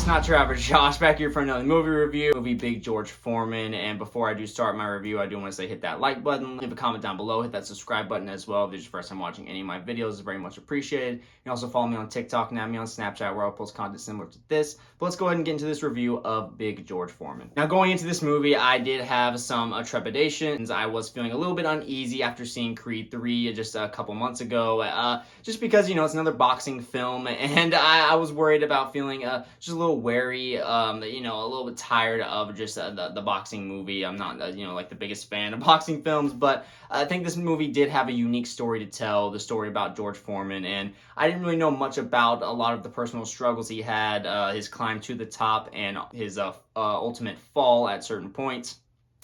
not your average Josh, back here for another movie review, movie Big George Foreman. And before I do start my review, I do want to say hit that like button, leave a comment down below, hit that subscribe button as well. If this is your first time watching any of my videos, it's very much appreciated. You can also follow me on TikTok and add me on Snapchat where I'll post content similar to this. But let's go ahead and get into this review of Big George Foreman. Now, going into this movie, I did have some trepidations. I was feeling a little bit uneasy after seeing Creed 3 just a couple months ago, just because, it's another boxing film, and I was worried about feeling just a little wary, a little bit tired of just the boxing movie. I'm not, like the biggest fan of boxing films, but I think this movie did have a unique story to tell, the story about George Foreman, and I didn't really know much about a lot of the personal struggles he had, his climb to the top, and his ultimate fall at certain points.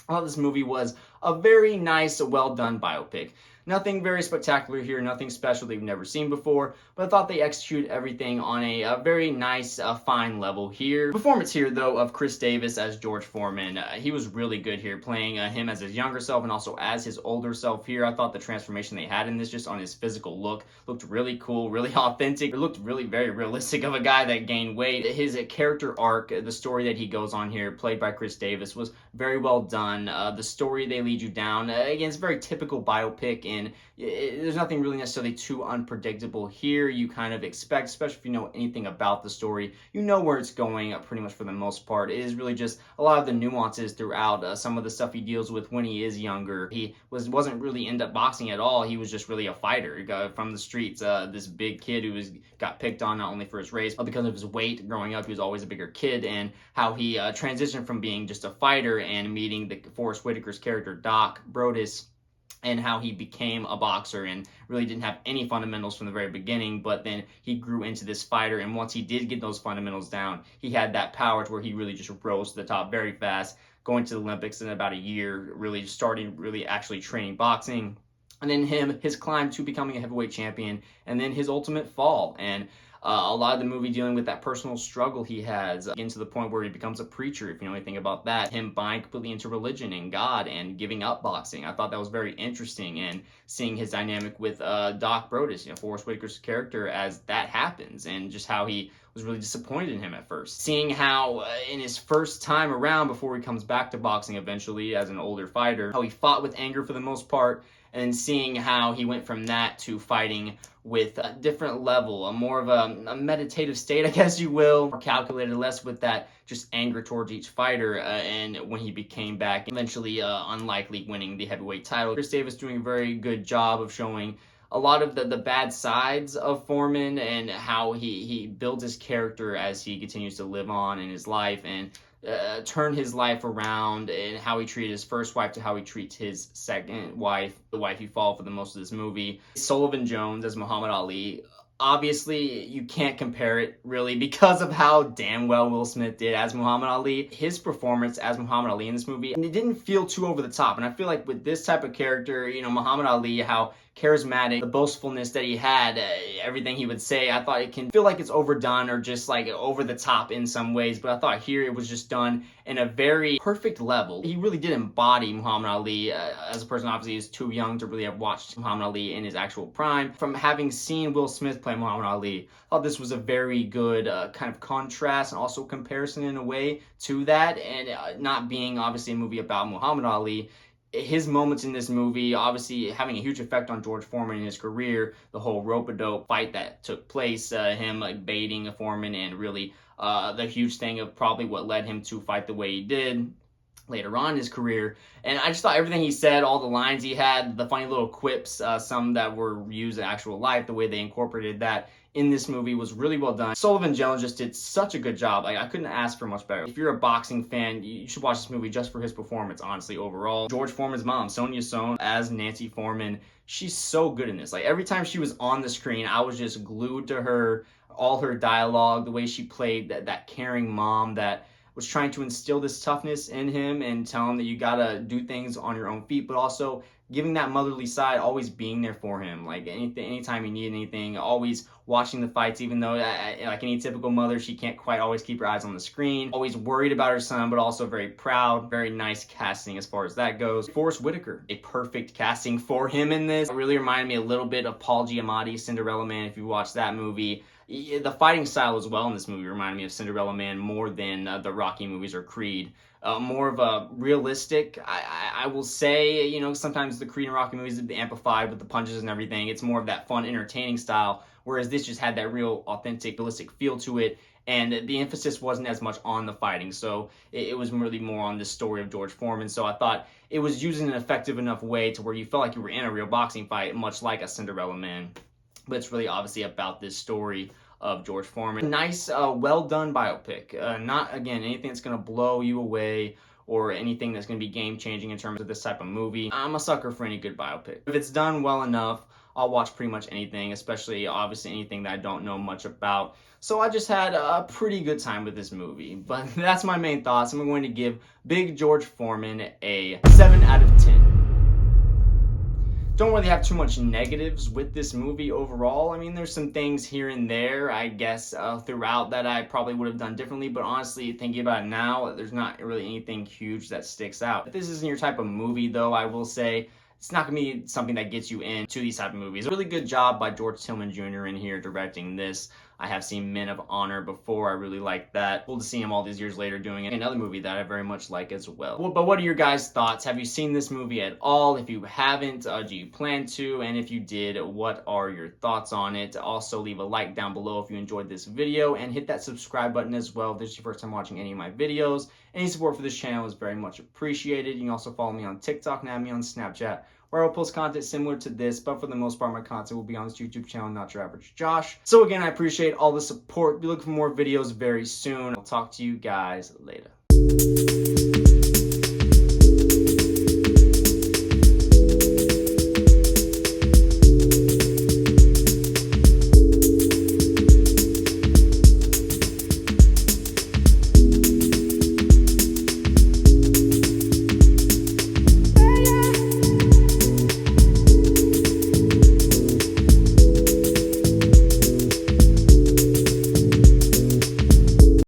I thought this movie was a very nice, well-done biopic. Nothing very spectacular here, nothing special that you've never seen before, but I thought they executed everything on a very nice, fine level here. Performance here, though, of Chris Davis as George Foreman, he was really good here, playing him as his younger self and also as his older self here. I thought the transformation they had in this, just on his physical look, looked really cool, really authentic. It looked really very realistic of a guy that gained weight. His character arc, the story that he goes on here, played by Chris Davis, was very well done. The story they lead you down, again, it's a very typical biopic, and there's nothing really necessarily too unpredictable here. You kind of expect, especially if you know anything about the story, you know where it's going pretty much for the most part. It is really just a lot of the nuances throughout, some of the stuff he deals with when he is younger. He wasn't really into boxing at all. He was just really a fighter from the streets, this big kid who got picked on not only for his race, but because of his weight. Growing up, he was always a bigger kid, and how he transitioned from being just a fighter and meeting the Forrest Whitaker's character, Doc Brodus, and how he became a boxer and really didn't have any fundamentals from the very beginning, but then he grew into this fighter, and once he did get those fundamentals down, he had that power to where he really just rose to the top very fast, going to the Olympics in about a year, really starting actually training boxing, and then his climb to becoming a heavyweight champion, and then his ultimate fall. And a lot of the movie dealing with that personal struggle he has, getting to the point where he becomes a preacher, if you know anything about that, him buying completely into religion and God and giving up boxing. I thought that was very interesting, and seeing his dynamic with Doc Brodus, Forrest Whitaker's character, as that happens, and just how he was really disappointed in him at first. Seeing how in his first time around, before he comes back to boxing eventually as an older fighter, how he fought with anger for the most part, and then seeing how he went from that to fighting with a different level, more of a meditative state, I guess you will, more calculated, less with that just anger towards each fighter, and when he became back, eventually unlikely winning the heavyweight title. Chris Davis doing a very good job of showing a lot of the bad sides of Foreman, and how he builds his character as he continues to live on in his life, and turn his life around, and how he treated his first wife to how he treats his second wife, the wife he followed for the most of this movie. Sullivan Jones as Muhammad Ali. Obviously, you can't compare it, really, because of how damn well Will Smith did as Muhammad Ali. His performance as Muhammad Ali in this movie, and it didn't feel too over the top. And I feel like with this type of character, Muhammad Ali, how charismatic, the boastfulness that he had, everything he would say, I thought it can feel like it's overdone or just like over the top in some ways, but I thought here it was just done in a very perfect level. He really did embody Muhammad Ali as a person. Obviously, he's too young to really have watched Muhammad Ali in his actual prime. From having seen Will Smith play Muhammad Ali, I thought this was a very good kind of contrast and also comparison in a way to that, and not being obviously a movie about Muhammad Ali, his moments in this movie obviously having a huge effect on George Foreman in his career. The whole rope-a-dope fight that took place, him baiting a Foreman, and really the huge thing of probably what led him to fight the way he did later on in his career. And I just thought everything he said, all the lines he had, the funny little quips, some that were used in actual life, the way they incorporated that in this movie was really well done. Sullivan Jones just did such a good job. I couldn't ask for much better. If you're a boxing fan, you should watch this movie just for his performance, honestly, overall. George Foreman's mom, Sonia Sohn, as Nancy Foreman, she's so good in this. Like, every time she was on the screen, I was just glued to her, all her dialogue, the way she played that caring mom that was trying to instill this toughness in him and tell him that you gotta do things on your own feet, but also giving that motherly side, always being there for him, like anytime he needed anything, always watching the fights, even though like any typical mother, she can't quite always keep her eyes on the screen, always worried about her son, but also very proud. Very nice casting as far as that goes. Forrest Whitaker, a perfect casting for him in this. It really reminded me a little bit of Paul Giamatti's Cinderella Man, if you watched that movie. The fighting style as well in this movie reminded me of Cinderella Man more than the Rocky movies or Creed. More of a realistic, I will say, sometimes the Creed and Rocky movies would be amplified with the punches and everything. It's more of that fun, entertaining style, whereas this just had that real, authentic, realistic feel to it. And the emphasis wasn't as much on the fighting, so it was really more on the story of George Foreman. So I thought it was using an effective enough way to where you felt like you were in a real boxing fight, much like a Cinderella Man. But it's really obviously about this story of George Foreman. Nice, well done biopic. Not, again, anything that's going to blow you away or anything that's going to be game changing in terms of this type of movie. I'm a sucker for any good biopic. If it's done well enough, I'll watch pretty much anything, especially obviously anything that I don't know much about. So I just had a pretty good time with this movie. But that's my main thoughts. I'm going to give Big George Foreman a 7 out of 10. Don't really have too much negatives with this movie overall. I mean, there's some things here and there, I guess, throughout that I probably would have done differently, but honestly, thinking about it now, there's not really anything huge that sticks out. If this isn't your type of movie, though, I will say, it's not going to be something that gets you into these type of movies. A really good job by George Tillman Jr. in here directing this. I have seen Men of Honor before. I really like that. Cool to see him all these years later doing another movie that I very much like as well. But what are your guys' thoughts? Have you seen this movie at all? If you haven't, do you plan to? And if you did, what are your thoughts on it? Also, leave a like down below if you enjoyed this video, and hit that subscribe button as well if this is your first time watching any of my videos. Any support for this channel is very much appreciated. You can also follow me on TikTok and add me on Snapchat, where I'll post content similar to this, but for the most part, my content will be on this YouTube channel, Not Your Average Josh. So again, I appreciate all the support. Be looking for more videos very soon. I'll talk to you guys later.